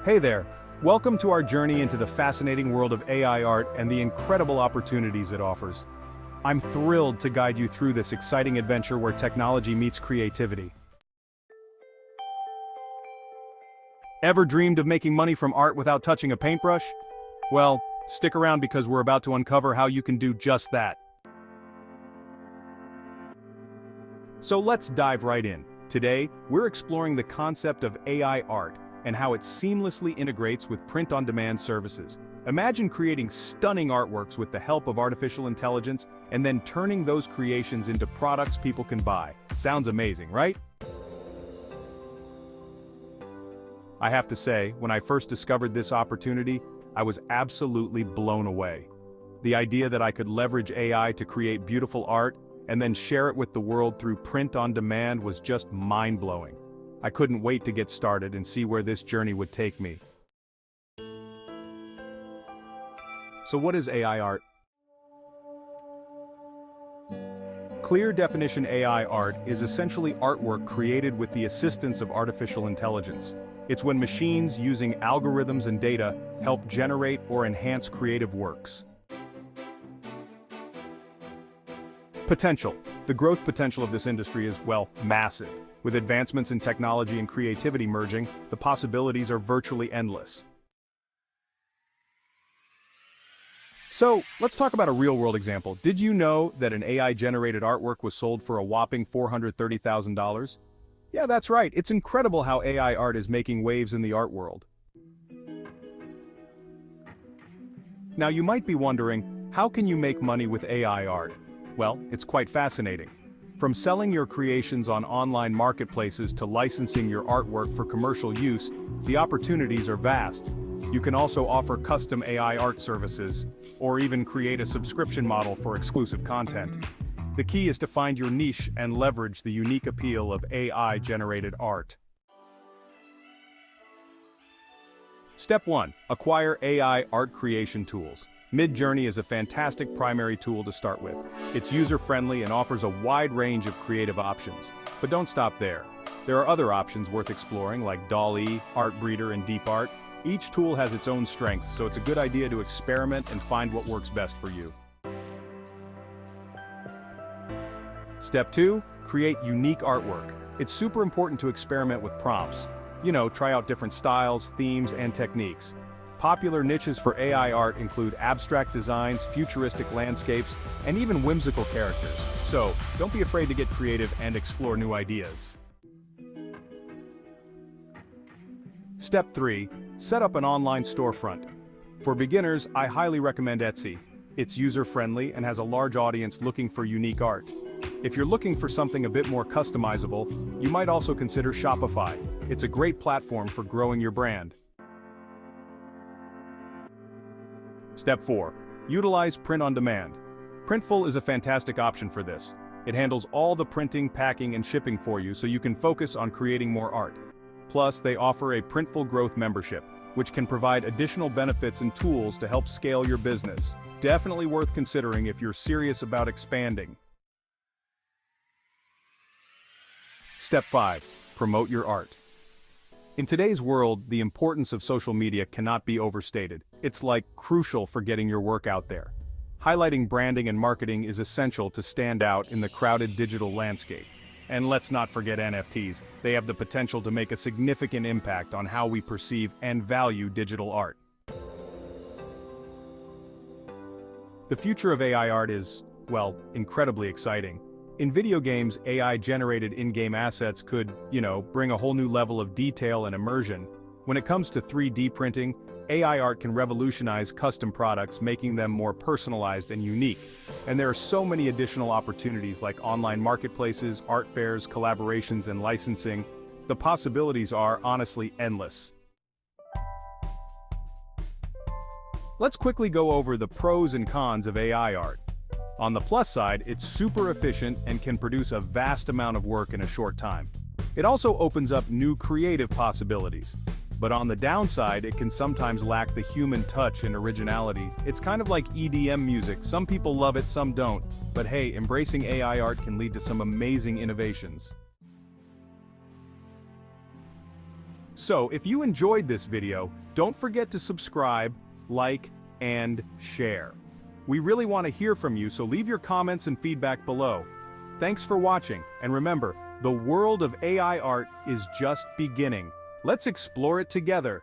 Hey there! Welcome to our journey into the fascinating world of AI art and the incredible opportunities it offers. I'm thrilled to guide you through this exciting adventure where technology meets creativity. Ever dreamed of making money from art without touching a paintbrush? Well, stick around because we're about to uncover how you can do just that. So let's dive right in. Today, we're exploring the concept of AI art and how it seamlessly integrates with print-on-demand services. Imagine creating stunning artworks with the help of artificial intelligence and then turning those creations into products people can buy. Sounds amazing, right? I have to say, when I first discovered this opportunity, I was absolutely blown away. The idea that I could leverage AI to create beautiful art and then share it with the world through print-on-demand was just mind-blowing. I couldn't wait to get started and see where this journey would take me. So what is AI art? Clear definition AI art is essentially artwork created with the assistance of artificial intelligence. It's when machines using algorithms and data help generate or enhance creative works. Potential. The growth potential of this industry is, well, massive. With advancements in technology and creativity merging, the possibilities are virtually endless. So, let's talk about a real-world example. Did you know that an AI-generated artwork was sold for a whopping $430,000? Yeah, that's right. It's incredible how AI art is making waves in the art world. Now, you might be wondering, how can you make money with AI art? Well, it's quite fascinating. From selling your creations on online marketplaces to licensing your artwork for commercial use, the opportunities are vast. You can also offer custom AI art services, or even create a subscription model for exclusive content. The key is to find your niche and leverage the unique appeal of AI-generated art. Step 1. Acquire AI art creation tools. Midjourney is a fantastic primary tool to start with. It's user-friendly and offers a wide range of creative options. But don't stop there. There are other options worth exploring like DALL-E, Artbreeder, and DeepArt. Each tool has its own strengths, so it's a good idea to experiment and find what works best for you. Step 2. Create unique artwork. It's super important to experiment with prompts. Try out different styles, themes, and techniques. Popular niches for AI art include abstract designs, futuristic landscapes, and even whimsical characters. So, don't be afraid to get creative and explore new ideas. Step 3. Set up an online storefront. For beginners, I highly recommend Etsy. It's user-friendly and has a large audience looking for unique art. If you're looking for something a bit more customizable, you might also consider Shopify. It's a great platform for growing your brand. Step 4. Utilize print-on-demand. Printful is a fantastic option for this. It handles all the printing, packing, and shipping for you so you can focus on creating more art. Plus, they offer a Printful Growth membership, which can provide additional benefits and tools to help scale your business. Definitely worth considering if you're serious about expanding. Step 5. Promote your art. In today's world, the importance of social media cannot be overstated. It's crucial for getting your work out there. Highlighting branding and marketing is essential to stand out in the crowded digital landscape. And let's not forget NFTs. They have the potential to make a significant impact on how we perceive and value digital art. The future of AI art is, well, incredibly exciting. In video games, AI-generated in-game assets could, bring a whole new level of detail and immersion. When it comes to 3D printing, AI art can revolutionize custom products, making them more personalized and unique. And there are so many additional opportunities like online marketplaces, art fairs, collaborations, and licensing. The possibilities are honestly endless. Let's quickly go over the pros and cons of AI art. On the plus side, it's super efficient and can produce a vast amount of work in a short time. It also opens up new creative possibilities. But on the downside, it can sometimes lack the human touch and originality. It's kind of like EDM music. Some people love it, some don't. But hey, embracing AI art can lead to some amazing innovations. So if you enjoyed this video, don't forget to subscribe, like, and share. We really want to hear from you, so leave your comments and feedback below. Thanks for watching, and remember, the world of AI art is just beginning. Let's explore it together.